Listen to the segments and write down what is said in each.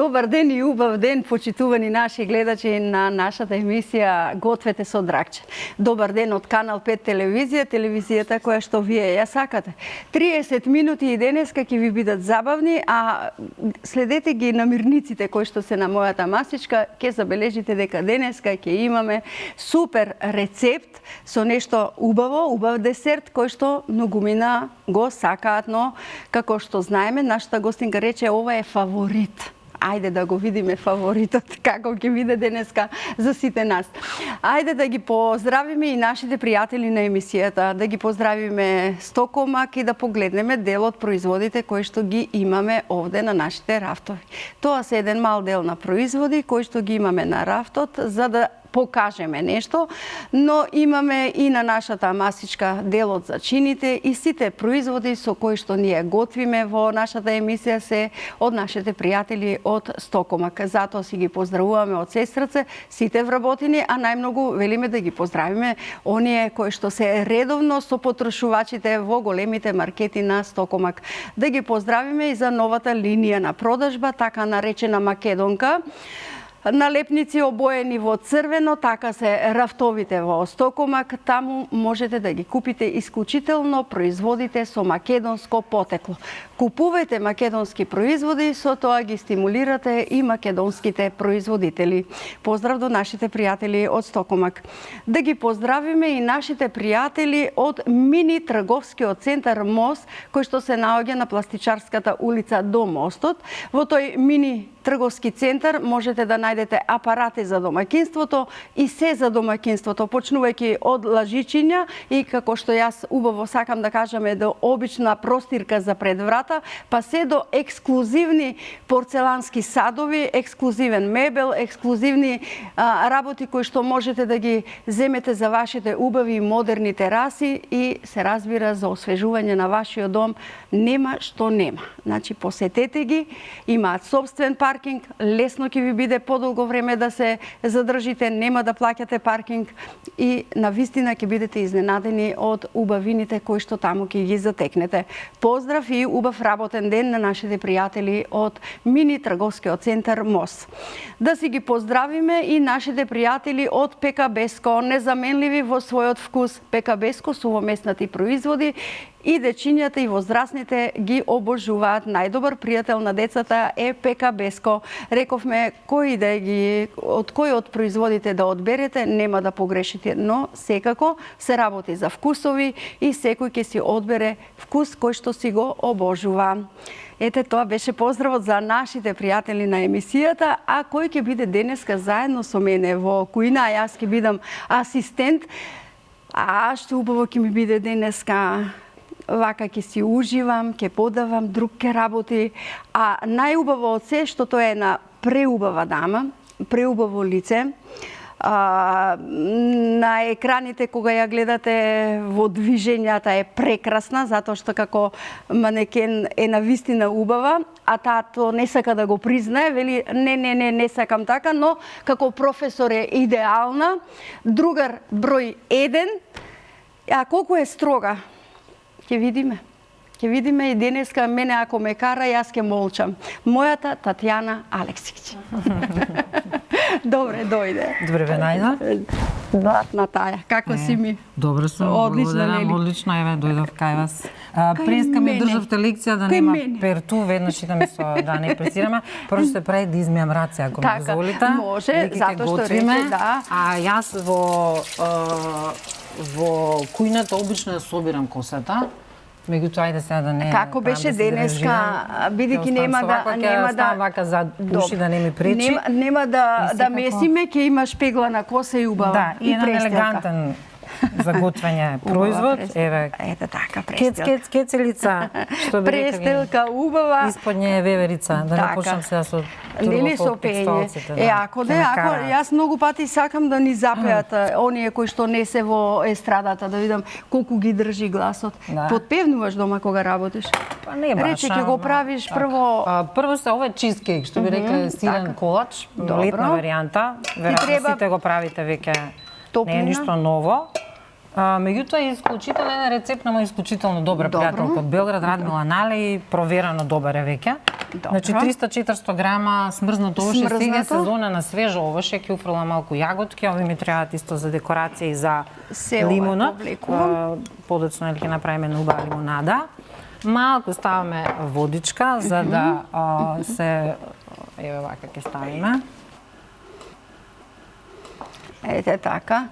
Добар ден и убав ден, почитувани наши гледачи на нашата емисија Гответе со Драгче. Добар ден од Канал 5 телевизија, телевизијата која што вие ја сакате. 30 минути и денеска ќе ви бидат забавни, а следете ги намирниците кои што се на мојата масичка, ќе забележите дека денеска ќе имаме супер рецепт со нешто убаво, убав десерт кој што многумина го сакаат, но како што знаеме, нашата гостинка рече ова е фаворит. Ајде да го видиме фаворитот, како ќе биде денеска за сите нас. Ајде да ги поздравиме и нашите пријатели на емисијата, да ги поздравиме Стокомак и да погледнеме дел од производите кои што ги имаме овде на нашите рафтови. Тоа се еден мал дел на производи кои што ги имаме на рафтот за да покажеме нешто, но имаме и на нашата масичка делот за чините и сите производи со кои што ние готвиме во нашата емисија се од нашите пријатели од Стокомак. Затоа си ги поздравуваме од се срце сите вработени, а најмногу велиме да ги поздравиме оние кои што се редовно со потрошувачите во големите маркети на Стокомак. Да ги поздравиме и за новата линија на продажба, така наречена Македонка. Налепници обоени во црвено, така се рафтовите во Стокомак. Таму можете да ги купите исклучително производите со македонско потекло. Купувајте македонски производи, со тоа ги стимулирате и македонските производители. Поздрав до нашите пријатели од Стокомак. Да ги поздравиме и нашите пријатели од мини трговскиот центар Мост, кој што се наоѓа на Пластичарската улица до мостот. Во тој мини трговски центар можете да најдете апарати за домакинството и се за домакинството, почнувајќи од лажичиња и како што јас убаво сакам да кажам е до обична простирка за пред врата, па се до ексклузивни порцелански садови, ексклузивен мебел, ексклузивни работи кои што можете да ги земете за вашите убави и модерни тераси и се разбира за освежување на вашиот дом, нема што нема. Значи посетете ги, имаат собствен паркинг, лесно ќе ви биде подолго време да се задржите, нема да плаќате паркинг и навистина ќе бидете изненадени од убавините кои што таму ќе ги затекнете. Поздрав и убав работен ден на нашите пријатели од мини трговскиот центар Мост. Да си ги поздравиме и нашите пријатели од ПК Беско, незаменливи во својот вкус. ПК Беско су уместнати производи и дечињата и возрастните ги обожуваат. Најдобар пријател на децата е ПК Беско. Рековме од кој од производите да одберете, нема да погрешите, но секако се работи за вкусови и секој ќе си одбере вкус кој што си го обожува. Ете, тоа беше поздравот за нашите пријатели на емисијата, а кој ќе биде денеска заедно со мене во куина, а јас ќе бидам асистент, а што убаво ќе ми биде денеска. Вака ќе си уживам, ќе подавам, друг ќе работи, а најубаво од се што тоа е една преубава дама, преубаво лице. На екраните кога ја гледате во движењата е прекрасна, затоа што како манекен е навистина убава, а таа тоа не сака да го признае, вели не сакам така, но како професор е идеална. Другар број 1, а колку е строга? Ќе видиме. Ќе видиме и денеска мене ако ме кара, јас ќе молчам. Мојата Татјана Алексиќ. Добре, дојде. Добре ве најда. Да, Натаја, како си ми? Добро сум, благодарам, одлично, еве дојдов кај вас. Преска ми државте лекција да нема перту, веднаш читаме со да не пресираме. Прво се прави да измијам раце, ако ми дозволите. Може, затоа што рече, да. А јас во кујната обично ја собирам косата. Меѓутоа, ајде сега да не... Како беше денеска, бидејќи нема да... вака за уши да не ми пречи. Нема да месиме, ќе имаш пеглана коса и убава. Да, и еден елегантен за готвење производ. Еве, ете така, престелка. Кецелица, што би рекли. Престелка убава. Испод неја е веверица, да не почнам сега со турбо текстолците. Ако јас многу пати сакам да ни запеат оние кои што не се во естрадата, да видам колку ги држи гласот. Подпевнуваш дома кога работиш? Па не баш. Рече ќе го правиш прво... Прво се ова е чизкейк, што би рекле сирен колач, летна варијанта. Веројатно сите го правите веќе. Не е ништо ново. Меѓутоа е исклучителен рецепт на мој исклучително добра пријателка од Белград, Радмила Нале, и проверено добар е веќе. Значи 300-400 грама смрзнато овошје, сега е сезона на свежо овошје, ќе уфрлам малку јаготки, ови ми требаат исто за декорација и за лимонот. Подоцно ќе направиме на убава лимонада. Малку ставаме водичка за да се еве вака ќе ставиме. Ете така.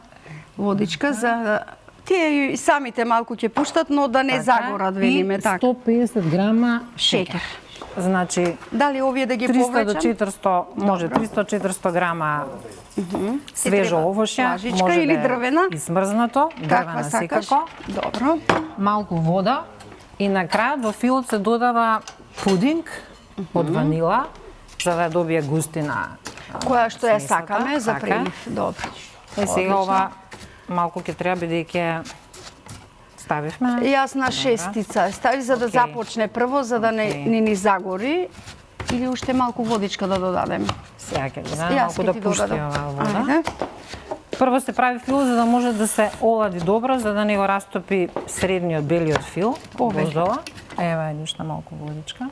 Водичка за тие и самите малку ќе пуштат, но да не загорат, велиме така. 150 грама шеќер. Значи, дали овие да ги 300 до 400, може 300-400 грама свежо овошје, може или дрвена, и смрзнато, дрвена секако. Добро. Малку вода и на крајот во филот се додава пудинг од ванила за да добие густина. Која што ја сакаме за прилив. Добро. Е сега ова малку ќе треба бидејќи ставивме. Јас на шестица стави за да започне прво, за да не ни загори, или уште малку водичка да додадеме. Сега ќе додадам малку да пушти оваа вода. Прво се прави фил за да може да се олади добро, за да не го растопи средниот белиот фил. Воздуха. Ева уште малку водичка.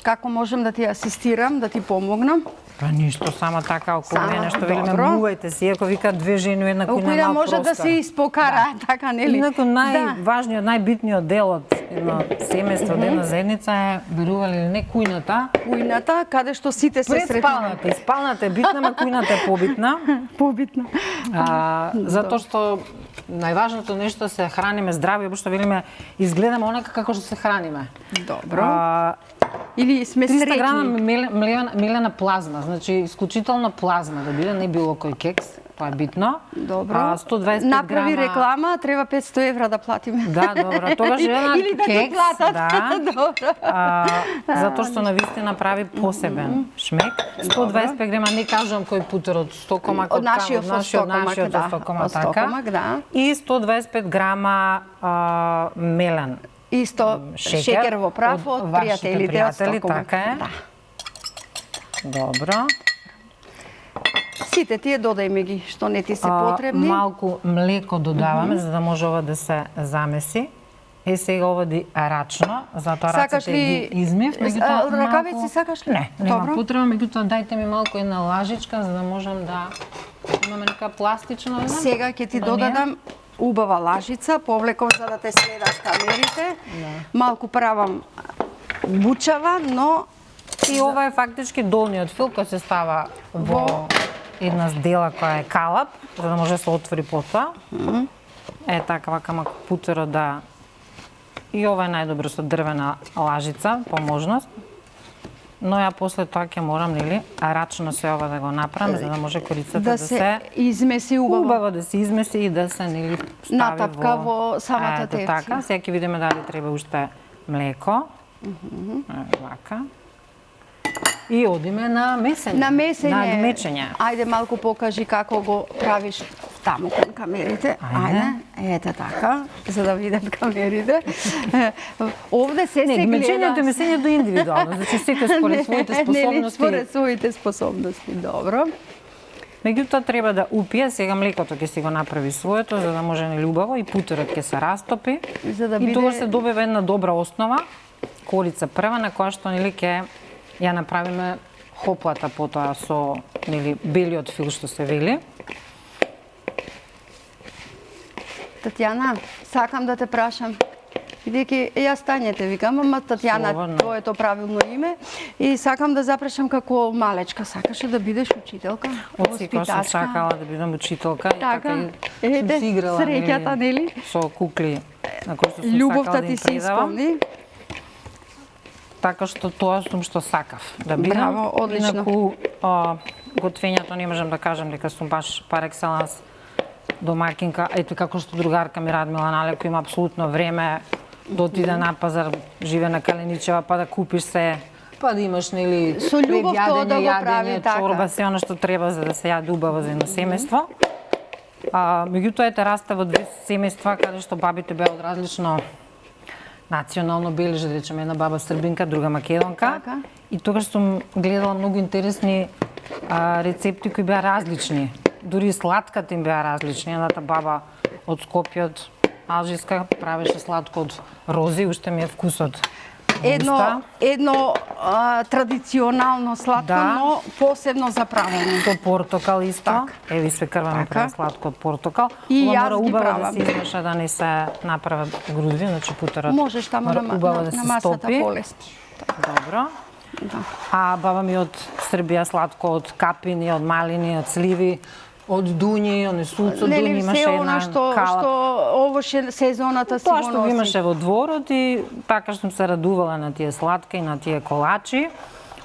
Како можам да ти асистирам, да ти помогнам? Па ништо, само така околу мене, што велиме, мувајте си, ако вика две жени, една кујна малку може да се испокара, така нели? Инаку најважниот, најбитниот дел од едно семејство, од една заедница е, верували или не, кујната. Кујната, каде што сите се сретнат. Пред спалната е битна, ма кујната е побитна. Побитна. Затоа што најважното нешто се храниме здраво, што велиме, изгледаме онака како што се храниме. Добро. Или сме среќни. 300 грама мелена плазма, значи исклучително плазма да биде, не било кој кекс, тоа е битно. Добро. 125 грама. Направи реклама, треба 500 евра да платиме. Да, добро. Тогаш една кекс, да. Добро. Затоа што навистина прави посебен шмек. 125 грама, не кажувам кој путер од стокомак, од нашиот стокомак, да. И 125 грама мелен. Исто шеќер во прав од пријателите од стокомак. Така е. Добро. Сите тие додајме ги, што не ти се потребни. Малку млеко додаваме, за да може ова да се замеси. Е, сега ова ди рачно, затоа раците ги измив. Ракавици сакаш ли? Не, нема потреба, меѓутоа дајте ми малку една лажичка, за да можам да имаме нека пластична. Сега ќе ти додадам убава лажица, повлеком за да те следат камерите. Малку правам бучава, но... И ова е фактички долниот фил кој се става во една здела која е калап, за да може да се отвори потоа. Е така, вака малку путеро да... И ова е најдобро со дрвена лажица, по можност. Но ја после тоа ќе морам, нели, рачно се ова да го направам, за да може корицата да се измеси убаво. Да се измеси и да се, нели, стави натапка во самата тефција. Така, сега ќе видиме дали треба уште млеко. Вака. И одиме на месење. На месење. На мечење. Ајде малку покажи како го правиш таму кон камерите. Ајде. Ете така, за да видат камерите. Овде се гледа. Мечењето и месењето е индивидуално, значи секој според своите способности. Според своите способности, добро. Меѓутоа треба да упие, сега млекото ќе си го направи своето, за да може нели убаво и путерот ќе се растопи. И тоа се добива една добра основа, корица прва на која што нели ќе ја направиме хоплата потоа со нели белиот фил што се вели. Татјана, сакам да те прашам. Бидејќи јас Тањете викам, ама Татјана твоето правилно име и сакам да запрашам како малечка сакаше да бидеш учителка, воспитачка. Сакам сакала да бидам учителка и така и сум си играла среќата, нели? Со кукли на кои што сум љубовта ти се исполни. Така што тоа сум што сакав да бидам. Браво, одлично. Инаку готвењето не можам да кажам дека сум баш пар екселанс домакинка, ето како што другарка ми Радмила Налеко има апсолутно време да отиде на пазар, живе на Каленичева, па да купиш се, па да имаш нели со љубов тоа да го прави така. Чорба, се она што треба за да се јаде убаво за едно семејство. Меѓутоа ете расте во две семејства каде што бабите беа од различно национално бележе, да речеме, една баба србинка, друга македонка. Така. И тогаш сум гледала многу интересни рецепти кои беа различни. Дури и сладката им беа различни. Едната баба од Скопје, од Алжирска, правеше сладко од рози, уште ми е вкусот едно традиционално сладко, Да. но посебно за правење. Со портокал исто. Така. Еви све крваме Така. сладко од портокал. И Ова јас мора ги убаво да правам. се измеша да не се направат грудви, значи путерот. Можеш таму мора на убаво да се масата стопи. полесно. Добро. Да. А баба ми од Србија сладко од капини, од малини, од сливи, од дуњи, оне суцо дуњи Нели имаше се една она што калап. овоше сезоната си Тоа го што го носи. имаше во дворот и така сум се радувала на тие сладки и на тие колачи.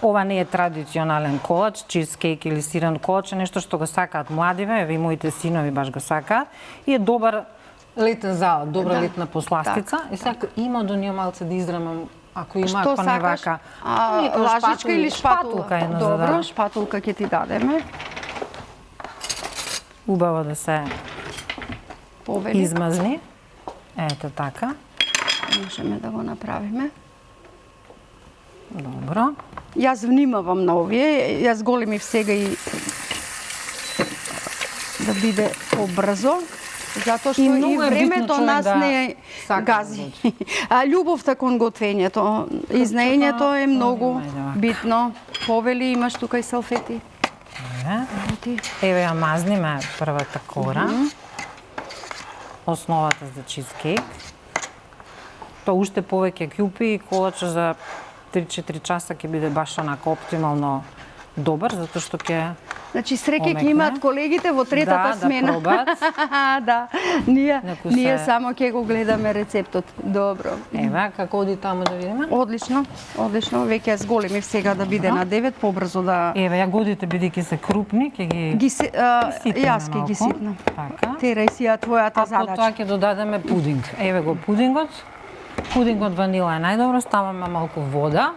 Ова не е традиционален колач, чизкейк или сирен колач, е нешто што го сакаат младиве, еве и моите синови баш го сакаат. И е добар летен залат, добра Да. летна посластица. И сега има до ние малце да израмам, ако има, Што ако не сакаш? вака. Лажичка или шпатула? Шпатулка е на Добро, зададен. шпатулка ќе ти дадеме. Убаво да се Повели. измазни. Ете така. Можеме да го направиме. Добро. Јас внимавам на овие, јас големив сега и да биде побрзо, затоа што И и, многу е битно времето човек нас да не сака да гази. А љубовта кон готвењето, изнаењето е многу Ајде вака. битно. Повели, имаш тука и салфети. Еве. Ти. Еве ја мазниме првата кора. Основата за чизкейк. Тоа уште повеќе кјупи и колача за 3-4 часа ќе биде баш онака оптимално добар, затоа што ќе Значи среќа ќе омекне. имаат колегите во третата Да, да смена. пробат. Да, ние Неку ние се- само ќе го гледаме рецептот. Добро. еве како оди таму да видиме. Одлично, одлично. Веќе јас големив сега да биде на 9, побрзо да Еве јагодите бидејќи се крупни, ќе ги ги се, ситнеме јас ќе ги малку. ситнам. Така. Терај си ја твојата А потоа задача. ќе додадеме пудинг. Еве го пудингот. Пудингот ванила е најдобро, ставаме малку вода.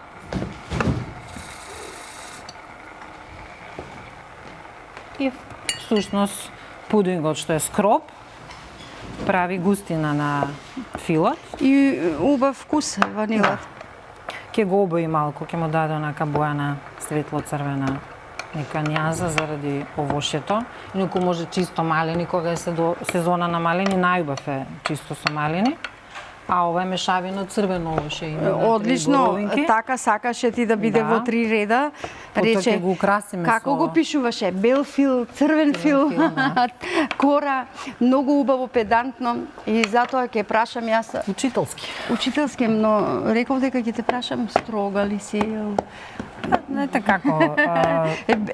И всушност пудингот што е скроп прави густина на филот. И убав вкус ванилата. Ќе го обои малку, ќе му даде онака боја на светло-црвена нека њаза заради овошјето. Инаку може чисто малини, кога е сезона на малини, најубав е чисто со малини. А ова е мешавина црвено овоше има. внатре и Одлично, боровинки. така сакаше ти да биде Да. во 3 реда. Потоа Рече, ќе го украсиме како со- го пишуваше? Бел фил, црвен фил, фил, да. кора, многу убаво, педантно. И затоа ќе прашам јас, Учителски. учителски, но реков дека ќе те прашам строга ли си? Не така како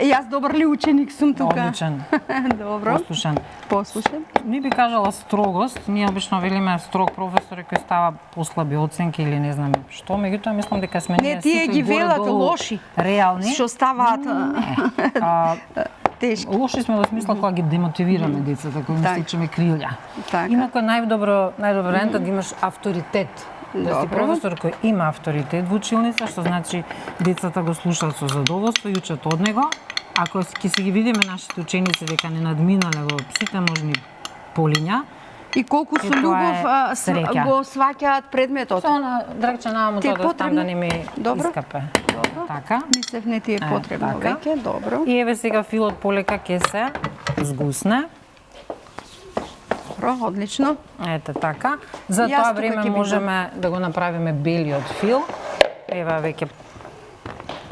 Јас добар ли ученик сум тука? одличен, Добро, послушен. послушам. Не би кажала строгост, ние обично велиме строг професор кој става послаби оценки или не знам што, меѓутоа мислам дека сме ние Не, тие сите ги велат горе-долу лоши. реални. Што ставаат А, тешки. лоши сме во смисла кога ги демотивираме децата, кои Така. ми стичаме крилја. Така. Инаку е најдобро варијанта да имаш авторитет. Да си Добро. професор кој има авторитет во училница, што значи децата го слушаат со задоволство и учат од него. Ако ќе си ги видиме нашите ученици дека не надминале во сите можни полиња, И колку со тоа е љубов среќа. го сваќаат предметот. со она драгче наму Ти е тоа да стам потребно? да не ми Добро. искапе. Добро. Така. Мислев не ти е потребно така. веќе, добро. И еве сега филот полека ќе се згусне. Добро, одлично. Ете така. За Јас тоа тука време ќе бидам. можеме да го направиме белиот фил. Еве веќе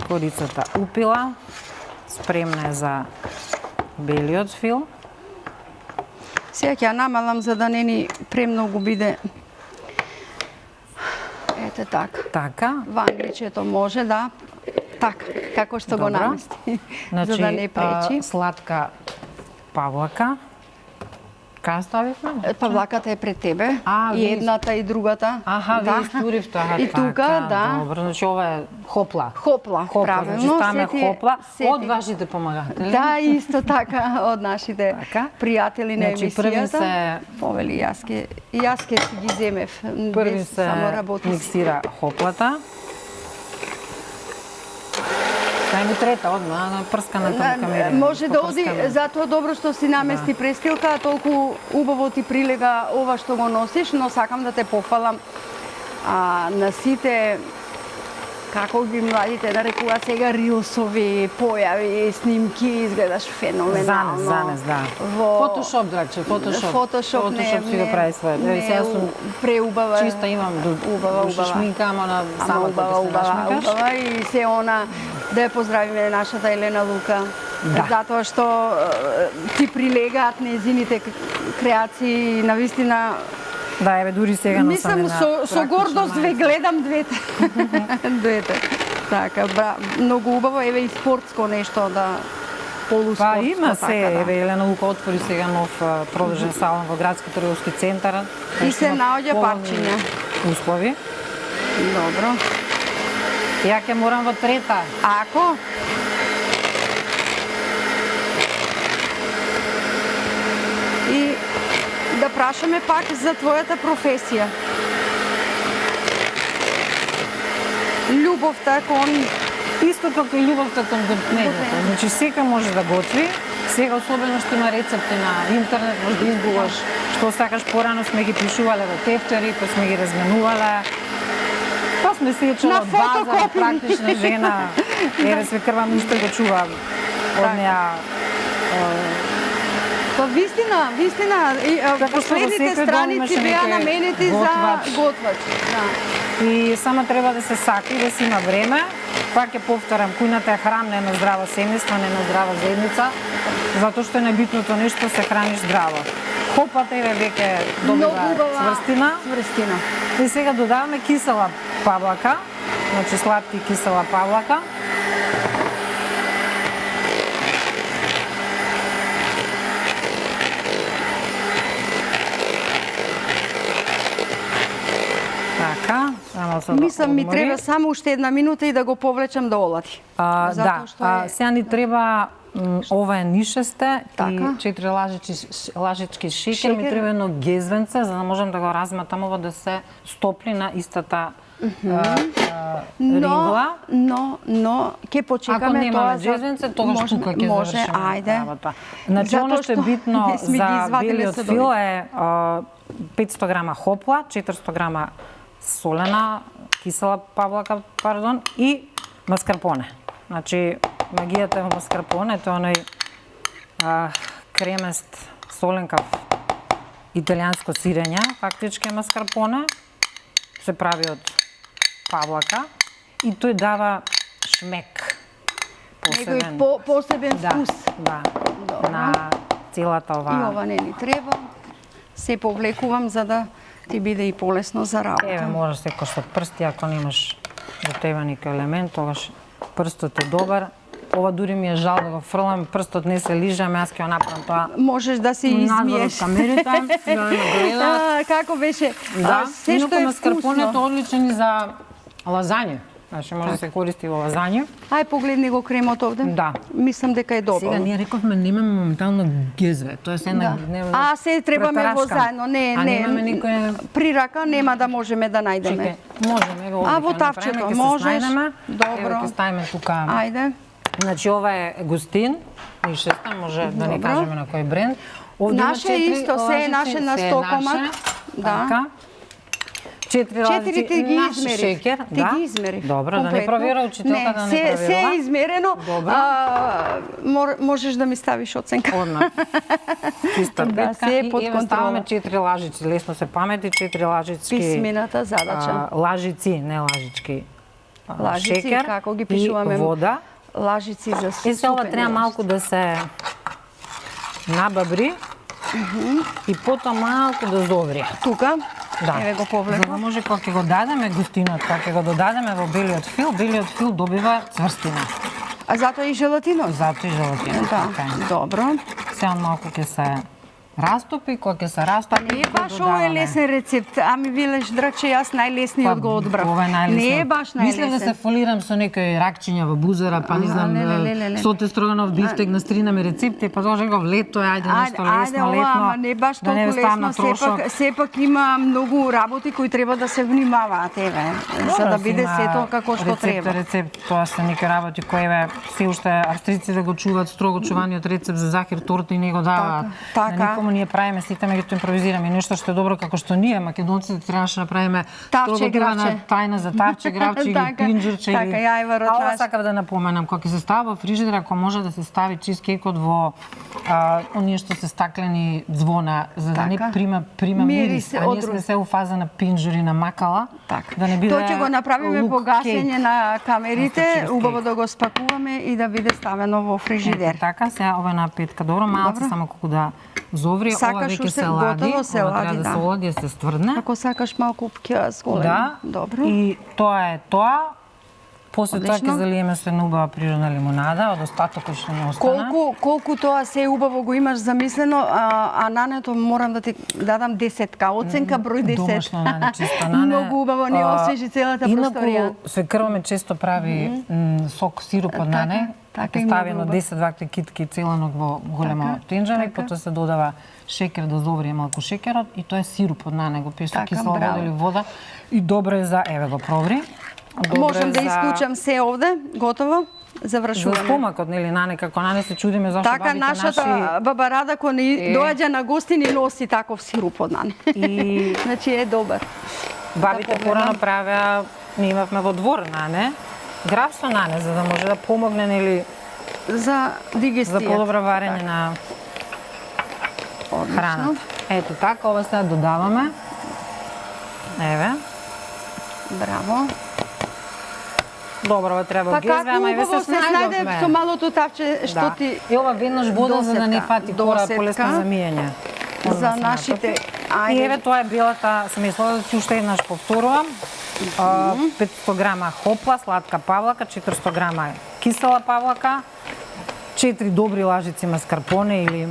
корицата упила. Спремна е за белиот фил. Сега ќе ја намалам за да не ни премногу биде. Ете така. Така. Вангличето може да. Така, како што го Добро. намести. За да не пречи. Сладка павлака. Кај ставивме? Павлаката е пред тебе. А, И вие едната и другата. Аха, Да. вие стуривте, аха, И тука, така, да. Добро, значи ова е хопла. Хопла, Хопла, правилно. значи ставаме Сети- хопла сети- од вашите помагатели. Да, исто така од нашите Така. пријатели на Значи, први емисијата. се- Повели, јас ќе си ги земев. Први без се само работи. миксира хоплата. Дај ми трета одма, прскана кон камера. Може да оди, затоа добро што си намести престилка, а толку убаво ти прилега ова што го носиш, но сакам да те пофалам на сите како ги младите нарекуваат сега рилсови, појави, снимки, изгледаш феноменално. Занес, да. Фотошоп, драче, фотошоп. Фотошоп си го прави својот. Сега сум преубава. Чиста имам убава. Шминка, ама на самата убава и се она да ја поздравиме нашата Елена Лука. Да. Затоа што ти прилегаат нејзините креации, навистина. Да, еве дури сега на мислам со гордост ве гледам двете. Двете. Така, многу убаво, еве и спортско нешто да полуспортско. Па има се, така, да. еве Елена Лука отвори сега нов продолжен салон во градски трговски центар. И се наоѓа парчиња. Услови. Добро. Ја ќе морам во трета. Ако? И да прашаме пак за твојата професија. Љубовта кон... Исто како и љубовта кон готвењето. Значи сека може да готви, сега особено што има рецепти на интернет, може да избуваш што сакаш. Порано сме ги пишувале во тефтери, па сме ги разменувале. Па сме сечела од база, практична жена. Еве се крва ништо го чува од неа. Па вистина, последните страници беа наменети за готвач. Да. И само треба да се сака и да си има време. Пак ќе повторам, кујната е хранна, на здрава семејство, не на здрава заедница, затоа што е најбитното нешто се храниш здраво. Хопата еве веќе добива цврстина. И сега додаваме кисела павлака, значи сладки кисела павлака. Така, мислам ми треба само уште една минута и да го повлечам до олади. Да, сега ни треба ова е нишесте и 4 лажички шекер, ми треба едно гезвенце за да можам да го разматам ова да се стопли на истата ригла. Но ќе почекаме тоа. Ако немаме гезвенце, тогаш тука ќе завршиме работа. Значи оно што е битно за белиот фил е 500 грама хопла, 400 грама солена, кисела павлака, и маскарпоне. Значи, магијата во маскарпоне, тоа е оној кремест, соленкав италијанско сирење, фактички маскарпоне, се прави од павлака и тој дава шмек. Посебен вкус. Да, на целата оваа. И ова не ни треба. Се повлекувам за да ти биде и полесно за работа. Еве, можеш секој со прсти, ако немаш до тебе никој елемент, тогаш прстот е добар. Ова дури ми е жал да го фрлам, прстот не се лижам, јас ќе го направам тоа. Можеш да си измиеш. Камерите, да ме гледат. Како беше? Да, се што е маскарпонето одличен и за лазање. Значи може да се користи во лазање. Ај погледни го кремот овде. Да. Мислам дека е добро. Сега ние рековме немаме моментално гезве. Тоа е една А се требаме во заедно. Не. Немаме никој при рака нема да можеме да најдеме. Можеме го. А во тавчето можеш. Добро. Ќе ставиме тука. Ајде. Значи ова е густин, нишеста, може да не кажеме на кој бренд. Наше исто, се е наше на 100 комат. Да. 4 ги измери. Шекер, ти ги измери. Добро, да не провера учителка, да не проверува. Се е измерено. Можеш да ми ставиш оценка. Одма. Чиста петка. Се е под и контрола. ставаме 4 лажици, лесно се памети, 4 лажицки. Писмената задача. Лажици, не лажички. Лажици, шекер како ги пишуваме. И вода. Лажици за супен. И се ова треба малку да се набабри. И потоа малку да зоври. Тука? Да. Еве го повлекам. За да може кога ќе го дадеме густинот, кога ќе го додадеме во белиот фил добива цврстина. А затоа и желатинот? Затоа и желатинот. Да, добро. Сега малку ќе се растопи, кога ќе се растопи. Не е баш ова е лесен рецепт. Ами велеш драче, јас најлесниот го одбрав. Ова е најлесно. Не е баш најлесен. Мислев да се фолирам со некои ракчиња во бузара, па не знам, соте строганов бифтек на стринаме рецепти, па тоа го лето е, ајде нешто лесно, ама не баш толку лесно, сепак има многу работи кои треба да се внимаваат, еве, за да биде сето како што треба. Рецепт, тоа се некои работи кои еве се уште австрици да го чуваат строго чуваниот рецепт за захар торта и не го даваат. Така. убаво ние правиме сите, меѓутоа импровизираме. И нешто што е добро како што ние македонците требаше да правиме Тавче, гравче. тајна за тавче, гравче или пинџурче. Така, јајвар од ова сакав да напоменам, кога ќе се става во фрижидер, ако може да се стави чизкејкот во оние што се стаклени звона, за да не прима мирис, а ние сме се у фаза на пинџури на макала, да не биде. Тоа ќе го направиме по гасење на камерите, убаво да го спакуваме и да биде ставено во фрижидер. Така, сега ова на петка добро, малце само колку да зоври, ова веќе се лади, ова треба да се олади, да се стврдне. Ако сакаш малку пќа зголем. Да, добро. И тоа е тоа. После тоа ќе залиеме со една убава природна лимонада, од остатокот што не остана. Колку тоа се убаво го имаш замислено, а нането морам да ти дадам 10-ка, оценка број 10. Домашно нане, чисто нане. Многу убаво не освежи целата просторија. Инаку свекрва ме често прави сок сируп од нане, ставено 10 вакви китки целенок во големо тенџере, потоа се додава шекер да зоври малку шекерот и тоа е сируп од нане, го пиеш со кисела вода или вода и добро е за еве го проври. Можам да исклучам се овде, готово. Завршуваме. За стомакот, нели, нане, како нане се чудиме зашто така, бабите наши... Така, нашата баба Рада, кога доаѓа на гостини, носи таков сируп од нане. И... значи е добар. Бабите порано правеа, ние имавме во двор нане, граб со нане, за да може да помогне, нели... За дигестија. За подобро варење на храната. Ето така, ова сега додаваме. Еве. Браво. Добро, треба гезве, ама и ве се снајдовме. Најде со малото тавче што ти... И ова веднаш вода за да не фати кора, полесно за миење. За нашите... И еве тоа е белата смесла, да ти уште еднаш повторувам. 500 грама хопла, сладка павлака, 400 грама кисела павлака, 4 добри лажици маскарпоне или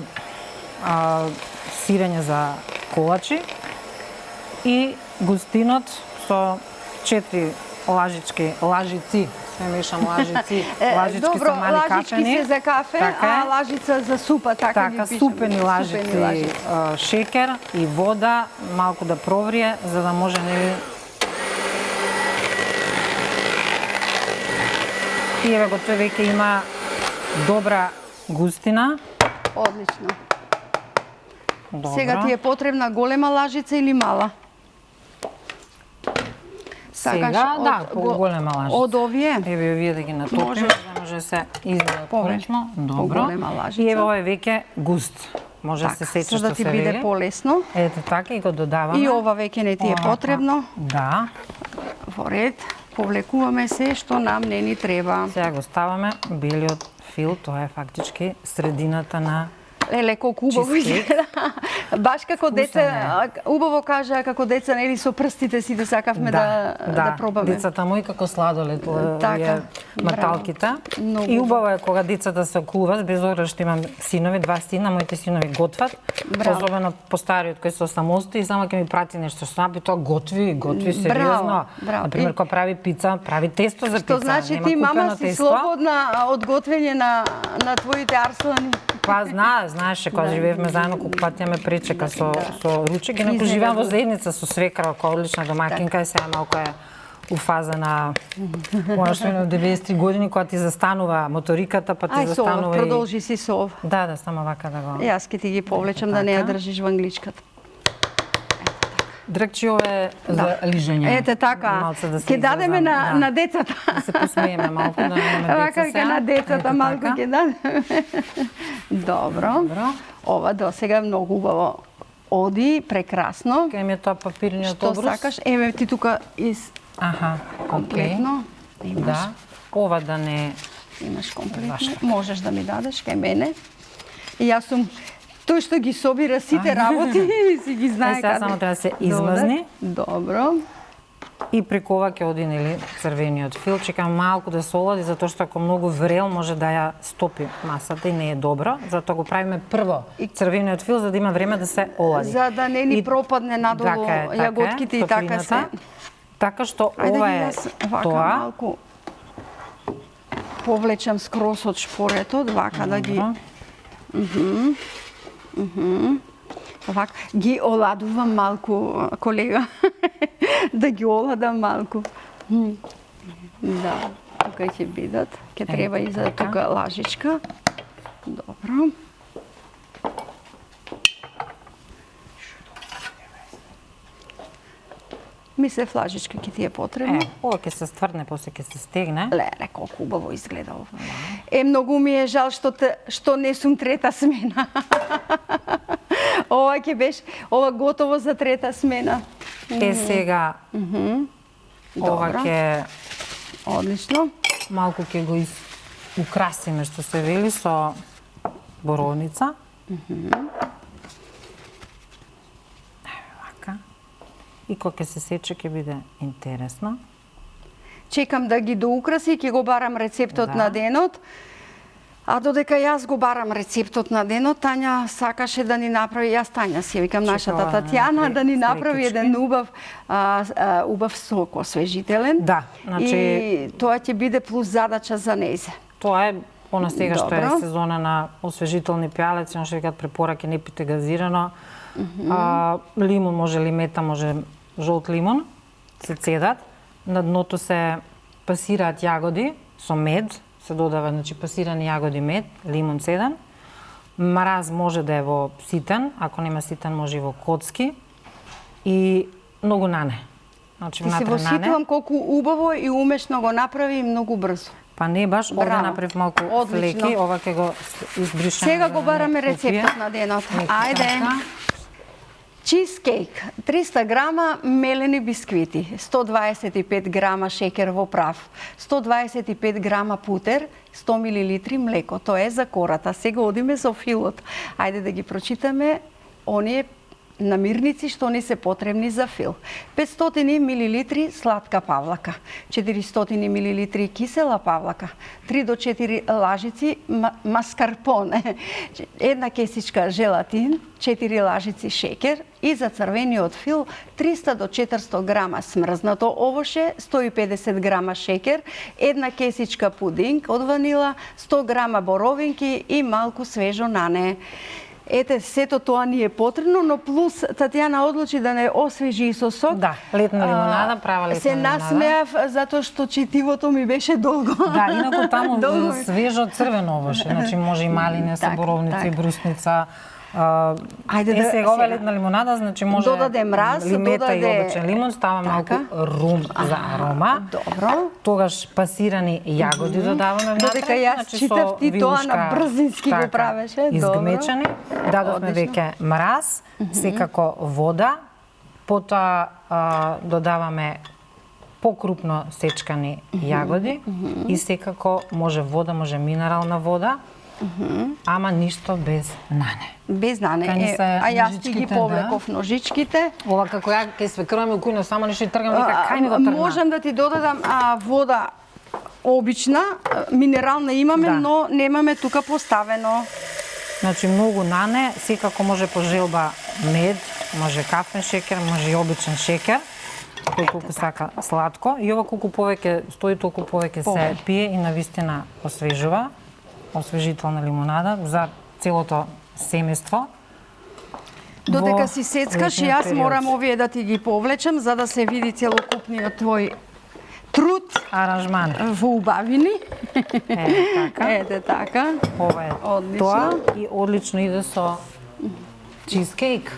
сирење за колачи и густинот со 4 лажици, се мешам лажици добро, со мали кафени. лажички се за кафе, а лажица за супа, така ги пишеме. Супени лажици, шекер и вода, малку да проврие, за да може нели. И еве го тој веќе има добра густина. Одлично. Добро. Сега ти е потребна голема лажица или мала? Сега, да, голема лажица. Од овие? Еве овие да ги натопиме, за да може да се измијат поречно. Добро. Голема лажица. И еве ова е веќе густ. Може да се сече што се вели. За да ти биде полесно. Ето така и го додаваме. И ова веќе не ти е потребно. Да. Во ред. Повлекуваме се што нам не ни треба. Сега го ставаме белиот фил, тоа е фактички средината на Леле, колку убаво изгледа. Баш како деца, убаво кажа како деца, нели со прстите си да сакавме да пробаме. Децата мои како сладолед, така, маталките. И убаво е кога децата се околуваат, без обзира што имам синови, 2 сина, моите синови готват. Особено постариот кој се самостои и само ќе ми прати нешто што напи, тоа готви сериозно. Например, кога прави пица, прави тесто за пица. Што значи ти мама си слободна од готвење на твоите арслани? Па знаеш, кога живеевме заедно, колку пати ме пречека со ручек, инаку живеам во заедница со свекрва, која одлична домакинка и сега малку е у фаза на она што на 93 години, кога ти застанува моториката, па ти застанува и... продолжи си со ова. Да, само вака да го... Јас ке ти ги повлечам да не ја држиш во англичката. Дргчи ова е за лижење. Ете така, ќе дадеме на децата. Да се посмееме малку, да немаме деца сега. Вака на децата малку ќе дадеме. Добро. Ова досега многу убаво оди, прекрасно. Кај ми е тоа папирниот обрус. Што сакаш? Еве ти тука комплетно. Да. Ова да не... Имаш комплетно. Можеш да ми дадеш кај мене. И јас сум тој што ги собира сите работи, си ги знае каде. Сега само треба да се измазни. Добро. И преку ова ќе оди, нели, црвениот фил. Чекам малку да се олади, затоа што ако многу врел може да ја стопи масата и не е добро. Затоа го правиме прво црвениот фил за да има време да се олади. За да не ни пропадне надолу јаготките и така се. Така што ова е тоа. Малку повлечам скрос од шпоретот, вака да ги... Овак, ги оладувам малку, колега. Да ги оладам малку. Да, тука ќе бидат. Ќе треба и за тука лажичка. Добро. Мислев лажичка ќе ти е потребно. Ова ќе се стврдне, после ќе се стегне. Леле, колку убаво изгледа ова. Многу ми е жал што не сум трета смена. Ова ќе беше, ова готово за трета смена. Сега, ова Добро. ќе Одлично. малку ќе го украсиме, што се вели, со боровница. Вака. И кога ќе се сече ќе биде интересно. Чекам да ги доукраси, ќе го барам рецептот Да. на денот. А додека јас го барам рецептот на денот, Тања сакаше да ни направи, јас Тања си викам нашата Чекала Татјана, да ни направи слекички. еден убав сок освежителен. Да, значи И тоа ќе биде плюс задача за нејзе. тоа е она сега што е Добро. сезона на освежителни пијалеци, што викаат препораки не пите газирано. Лимун може лимета, може жолт лимун, се цедат. На дното се пасираат јагоди со мед, се додава значи пасирани јагоди, мед, лимун цеден. Мраз може да е во ситен, ако нема ситен може и во коцки. И многу нане. Значи Ти си внатре воситувам колку убаво и умешно го направи и многу брзо. Па не баш, овде Браво. направив малку Одлично. флеки, ова ќе го избришам. Сега за го бараме не купија. рецептот на денот. Нека Ајде. така. Чизкейк, 300 грама мелени бисквити, 125 грама шекер во прав, 125 грама путер, 100 мл млеко. Тоа е за кората. Сега одиме со филот. Ајде да ги прочитаме оние намирници што ни се потребни за фил. 500 мл сладка павлака, 400 мл кисела павлака, 3 до 4 лажици маскарпоне, една кесичка желатин, 4 лажици шекер и за црвениот фил 300 до 400 грама смрзнато овоше, 150 грама шекер, една кесичка пудинг од ванила, 100 грама боровинки и малку свежо нане. Ете, сето тоа ни е потребно, но плюс Татјана одлучи да не освежи и со сок. Да, летна лимонада, права летна Се лимонада. насмеав затоа што четивото ми беше долго. Да, инаку таму Долго ми. свежо црвено овоше, значи може и малине, Така, боровница и така. брусница. Ајде да- сега ова сега. летна лимонада, значи може Додаде мраз, лимета и додаде- обичен лимун, става малку Така. рум за арома. Добро. Тогаш пасирани јагоди додаваме внатре. Додека јас значи, читав, со ти тоа вилушка, на брзински го така, правеше. Добро. Изгмечени. Дадовме Одлично. веќе мраз, секако вода, потоа додаваме покрупно сечкани јагоди и секако може вода, може минерална вода, ама ништо без нане. Без нане. Кај ни се А јас ти ги ножичките, повлеков ножичките. Ова како ја кај свекрваме кујно, само нешто и тргам, вика кај ми го тргна. Можам да ти додадам вода обична, минерална имаме, Да. но немаме тука поставено. Значи многу нане, секако може по желба мед, може кафен шекер, може и обичен шекер, кој колку сака сладко. И ова колку повеќе стои, толку повеќе се пие и навистина освежува. Освежителна лимонада за целото семејство. Додека си сецкаш, летниот јас период. морам овие да ти ги повлечам, за да се види целокупниот твој труд Аранжман. во убавини. Така. Ете така. Ова е Одлично. тоа и одлично иде со чизкейк.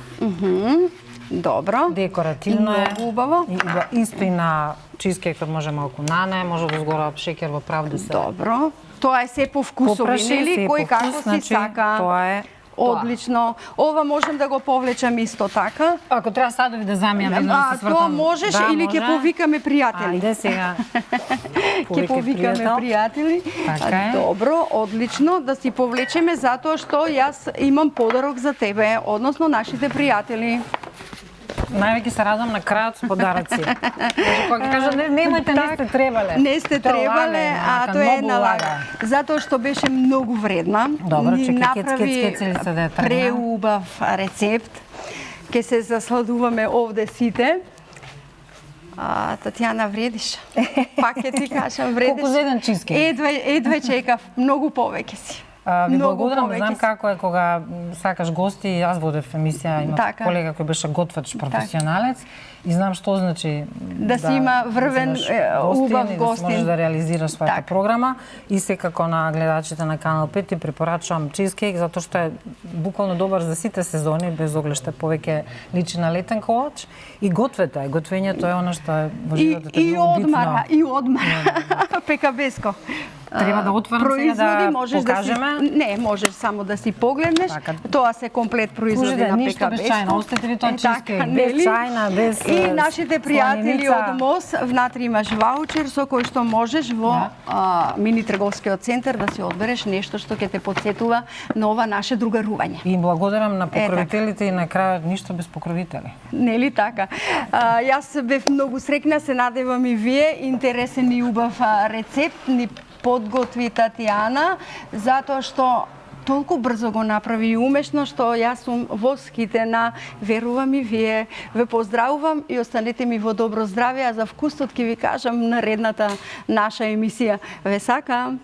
Добро. Декоративно е. Многу убаво. И исто и на чизкейкот може малку нане, може да згора шекер во прав да се Добро. Тоа е се по вкусови, попраши, нели? се Кој по како вкус, си значи, сака. Тоа е Одлично. Ова можем да го повлечам исто така. Ако треба садови да замијам, видно да се Тоа свртам. можеш да, или ќе може. повикаме пријатели. Ајде сега. Ќе повикаме пријател. пријатели. Така е. Добро, одлично, да си повлечеме затоа што јас имам подарок за тебе, односно нашите пријатели. Највеќе се радам на крајот со подароци. Значи, кога кажа немојте, не сте требале. Не сте Тоа требале, лага, а ака, тоа е многу една лага. лага. Затоа што беше многу вредна. Добро, Ни чекај, направи кецелица да ја тргна. преубав рецепт. Ке се засладуваме овде сите. Татјана, вредиш. Пак ќе ти кажам, вредиш. Колку за еден чизкейк? Едве чекав, многу повеќе си. Ви Многу благодарам, повеќе знам се- како е кога сакаш гости, јас водев емисија, имав Така. колега кој беше готвач, професионалец и знам што значи Да си има врвен, имаш убав и да си гостин. можеш да реализираш својата Така. програма и секако на гледачите на Канал 5 ти препорачувам чизкейк затоа што е буквално добар за сите сезони, без оглед што е повеќе личи на летен колач и гответе, готвењето е она што е во животот И многу битно. одмара, и одмара. ПКБ-ско. Треба да отворам сега да можеш покажеме. Да си, не, можеш само да си погледнеш. Така. Тоа се комплет производи Слушайте, на ништо ПКБ. без чајна, оставете ви тоа чизкейк, без нели? чајна, без И нашите пријатели сланица. од МОС, внатре имаш ваучер со кој што можеш во мини трговскиот центар да си одбереш нешто што ќе те потсетува на ова наше другарување. И им благодарам на така. покровителите и на крајот ништо без покровители. Нели така? Јас бев многу среќна, се надевам и вие. Интересен и убав рецепт ни подготви Татјана, затоа што толку брзо го направи и умешно, што јас сум восхитена. Верувам и вие. Ве поздравувам и останете ми во добро здравје, а за вкусот ќе ви кажам наредната наша емисија. Ве сакам.